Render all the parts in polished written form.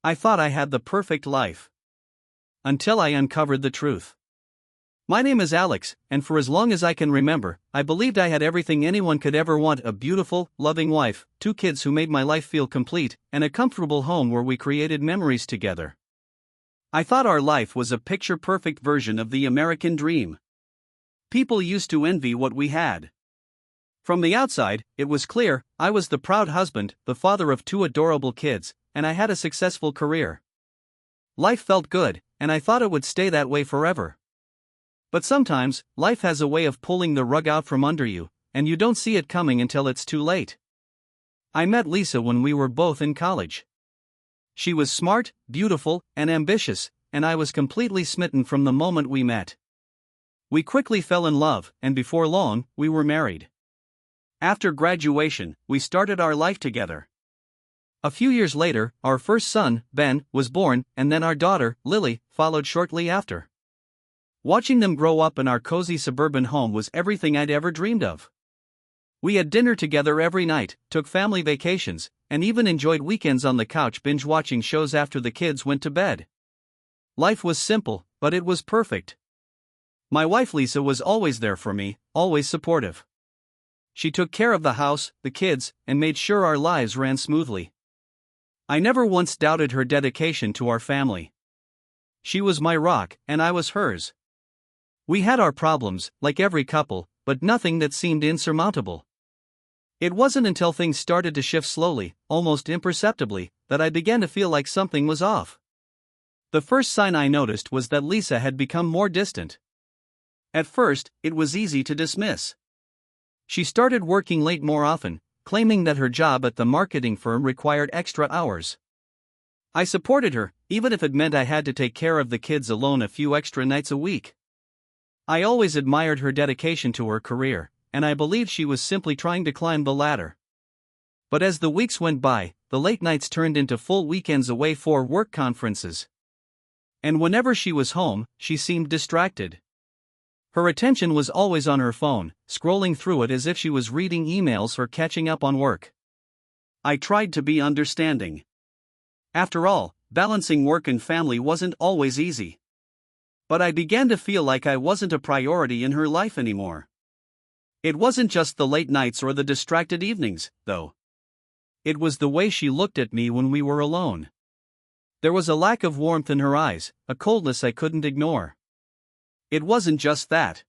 I thought I had the perfect life. Until I uncovered the truth. My name is Alex, and for as long as I can remember, I believed I had everything anyone could ever want: a beautiful, loving wife, 2 kids who made my life feel complete, and a comfortable home where we created memories together. I thought our life was a picture-perfect version of the American dream. People used to envy what we had. From the outside, it was clear I was the proud husband, the father of 2 adorable kids, and I had a successful career. Life felt good, and I thought it would stay that way forever. But sometimes, life has a way of pulling the rug out from under you, and you don't see it coming until it's too late. I met Lisa when we were both in college. She was smart, beautiful, and ambitious, and I was completely smitten from the moment we met. We quickly fell in love, and before long, we were married. After graduation, we started our life together. A few years later, our first son, Ben, was born, and then our daughter, Lily, followed shortly after. Watching them grow up in our cozy suburban home was everything I'd ever dreamed of. We had dinner together every night, took family vacations, and even enjoyed weekends on the couch binge-watching shows after the kids went to bed. Life was simple, but it was perfect. My wife Lisa was always there for me, always supportive. She took care of the house, the kids, and made sure our lives ran smoothly. I never once doubted her dedication to our family. She was my rock, and I was hers. We had our problems, like every couple, but nothing that seemed insurmountable. It wasn't until things started to shift slowly, almost imperceptibly, that I began to feel like something was off. The first sign I noticed was that Lisa had become more distant. At first, it was easy to dismiss. She started working late more often, claiming that her job at the marketing firm required extra hours. I supported her, even if it meant I had to take care of the kids alone a few extra nights a week. I always admired her dedication to her career, and I believed she was simply trying to climb the ladder. But as the weeks went by, the late nights turned into full weekends away for work conferences. And whenever she was home, she seemed distracted. Her attention was always on her phone, scrolling through it as if she was reading emails or catching up on work. I tried to be understanding. After all, balancing work and family wasn't always easy. But I began to feel like I wasn't a priority in her life anymore. It wasn't just the late nights or the distracted evenings, though. It was the way she looked at me when we were alone. There was a lack of warmth in her eyes, a coldness I couldn't ignore. It wasn't just that.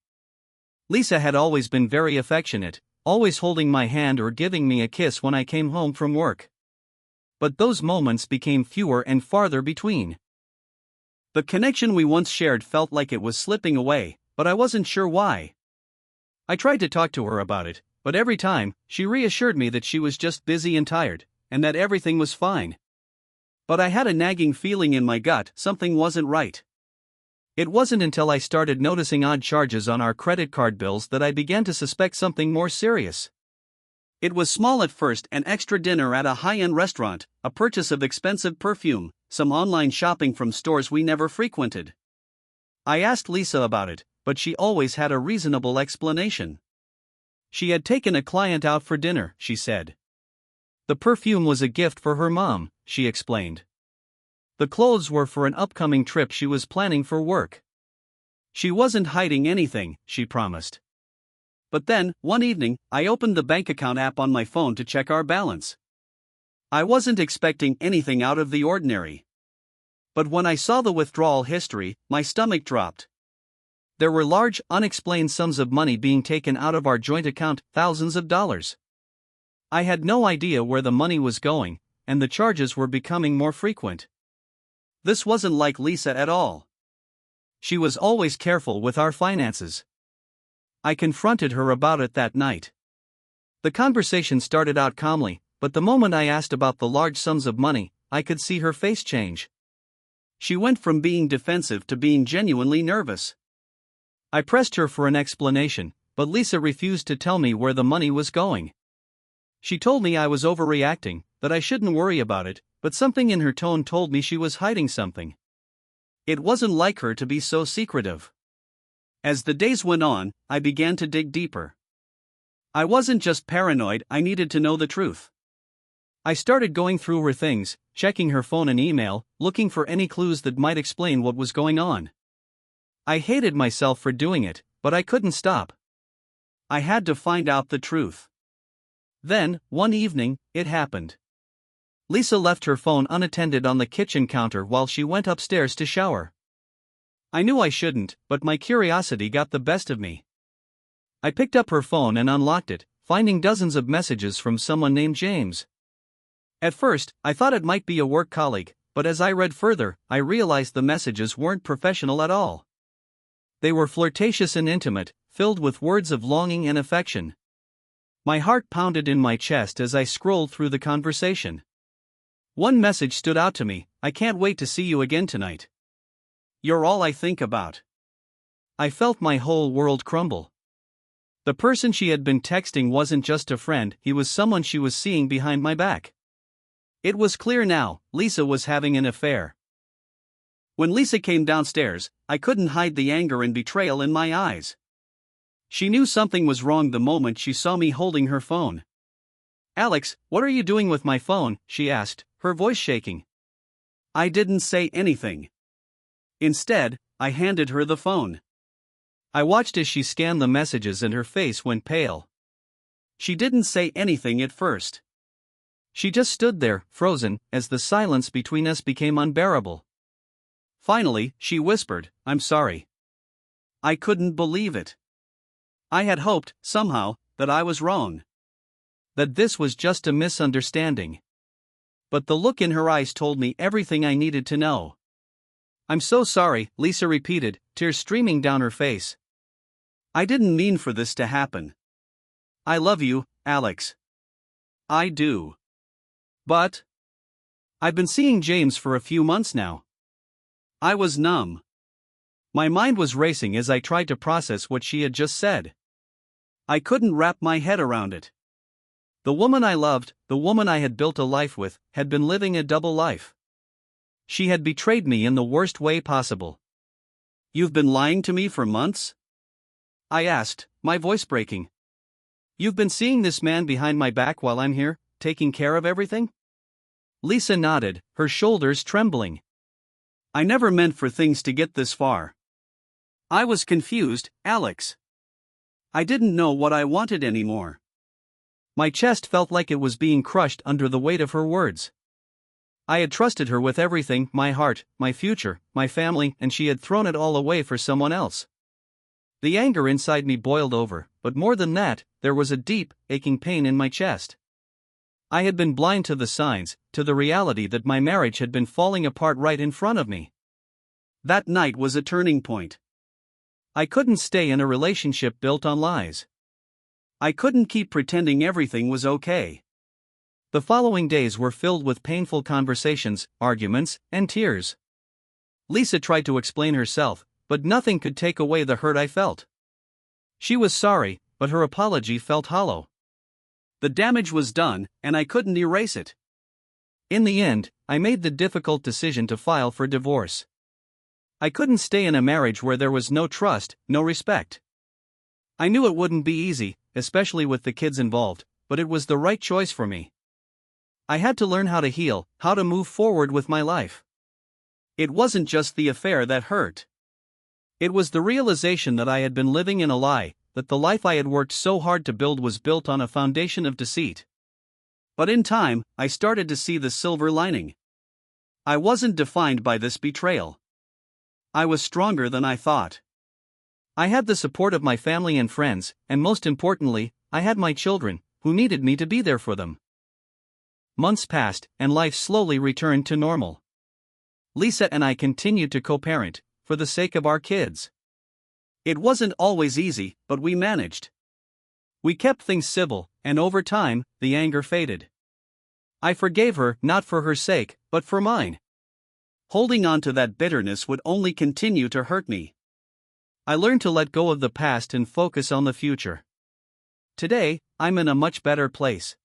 Lisa had always been very affectionate, always holding my hand or giving me a kiss when I came home from work. But those moments became fewer and farther between. The connection we once shared felt like it was slipping away, but I wasn't sure why. I tried to talk to her about it, but every time, she reassured me that she was just busy and tired, and that everything was fine. But I had a nagging feeling in my gut something wasn't right. It wasn't until I started noticing odd charges on our credit card bills that I began to suspect something more serious. It was small at first: an extra dinner at a high-end restaurant, a purchase of expensive perfume, some online shopping from stores we never frequented. I asked Lisa about it, but she always had a reasonable explanation. She had taken a client out for dinner, she said. The perfume was a gift for her mom, she explained. The clothes were for an upcoming trip she was planning for work. She wasn't hiding anything, she promised. But then, one evening, I opened the bank account app on my phone to check our balance. I wasn't expecting anything out of the ordinary. But when I saw the withdrawal history, my stomach dropped. There were large, unexplained sums of money being taken out of our joint account, thousands of dollars. I had no idea where the money was going, and the charges were becoming more frequent. This wasn't like Lisa at all. She was always careful with our finances. I confronted her about it that night. The conversation started out calmly, but the moment I asked about the large sums of money, I could see her face change. She went from being defensive to being genuinely nervous. I pressed her for an explanation, but Lisa refused to tell me where the money was going. She told me I was overreacting, that I shouldn't worry about it, but something in her tone told me she was hiding something. It wasn't like her to be so secretive. As the days went on, I began to dig deeper. I wasn't just paranoid, I needed to know the truth. I started going through her things, checking her phone and email, looking for any clues that might explain what was going on. I hated myself for doing it, but I couldn't stop. I had to find out the truth. Then, one evening, it happened. Lisa left her phone unattended on the kitchen counter while she went upstairs to shower. I knew I shouldn't, but my curiosity got the best of me. I picked up her phone and unlocked it, finding dozens of messages from someone named James. At first, I thought it might be a work colleague, but as I read further, I realized the messages weren't professional at all. They were flirtatious and intimate, filled with words of longing and affection. My heart pounded in my chest as I scrolled through the conversation. One message stood out to me: "I can't wait to see you again tonight. You're all I think about." I felt my whole world crumble. The person she had been texting wasn't just a friend, he was someone she was seeing behind my back. It was clear now, Lisa was having an affair. When Lisa came downstairs, I couldn't hide the anger and betrayal in my eyes. She knew something was wrong the moment she saw me holding her phone. "Alex, what are you doing with my phone?" she asked, her voice shaking. I didn't say anything. Instead, I handed her the phone. I watched as she scanned the messages and her face went pale. She didn't say anything at first. She just stood there, frozen, as the silence between us became unbearable. Finally, she whispered, "I'm sorry." I couldn't believe it. I had hoped, somehow, that I was wrong. That this was just a misunderstanding. But the look in her eyes told me everything I needed to know. "I'm so sorry," Lisa repeated, tears streaming down her face. "I didn't mean for this to happen. I love you, Alex. I do. But I've been seeing James for a few months now." I was numb. My mind was racing as I tried to process what she had just said. I couldn't wrap my head around it. The woman I loved, the woman I had built a life with, had been living a double life. She had betrayed me in the worst way possible. "You've been lying to me for months?" I asked, my voice breaking. "You've been seeing this man behind my back while I'm here, taking care of everything?" Lisa nodded, her shoulders trembling. "I never meant for things to get this far. I was confused, Alex. I didn't know what I wanted anymore." My chest felt like it was being crushed under the weight of her words. I had trusted her with everything, my heart, my future, my family, and she had thrown it all away for someone else. The anger inside me boiled over, but more than that, there was a deep, aching pain in my chest. I had been blind to the signs, to the reality that my marriage had been falling apart right in front of me. That night was a turning point. I couldn't stay in a relationship built on lies. I couldn't keep pretending everything was okay. The following days were filled with painful conversations, arguments, and tears. Lisa tried to explain herself, but nothing could take away the hurt I felt. She was sorry, but her apology felt hollow. The damage was done, and I couldn't erase it. In the end, I made the difficult decision to file for divorce. I couldn't stay in a marriage where there was no trust, no respect. I knew it wouldn't be easy, especially with the kids involved, but it was the right choice for me. I had to learn how to heal, how to move forward with my life. It wasn't just the affair that hurt. It was the realization that I had been living in a lie, that the life I had worked so hard to build was built on a foundation of deceit. But in time, I started to see the silver lining. I wasn't defined by this betrayal. I was stronger than I thought. I had the support of my family and friends, and most importantly, I had my children, who needed me to be there for them. Months passed, and life slowly returned to normal. Lisa and I continued to co-parent, for the sake of our kids. It wasn't always easy, but we managed. We kept things civil, and over time, the anger faded. I forgave her, not for her sake, but for mine. Holding on to that bitterness would only continue to hurt me. I learned to let go of the past and focus on the future. Today, I'm in a much better place.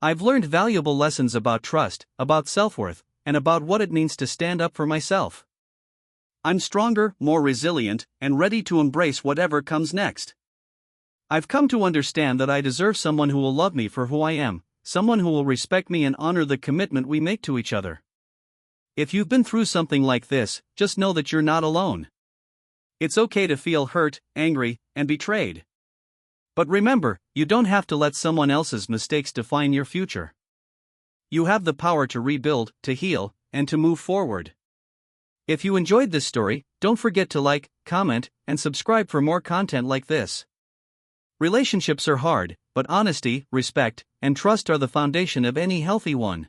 I've learned valuable lessons about trust, about self-worth, and about what it means to stand up for myself. I'm stronger, more resilient, and ready to embrace whatever comes next. I've come to understand that I deserve someone who will love me for who I am, someone who will respect me and honor the commitment we make to each other. If you've been through something like this, just know that you're not alone. It's okay to feel hurt, angry, and betrayed. But remember, you don't have to let someone else's mistakes define your future. You have the power to rebuild, to heal, and to move forward. If you enjoyed this story, don't forget to like, comment, and subscribe for more content like this. Relationships are hard, but honesty, respect, and trust are the foundation of any healthy one.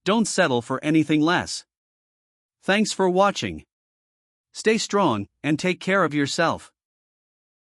Don't settle for anything less. Thanks for watching. Stay strong, and take care of yourself.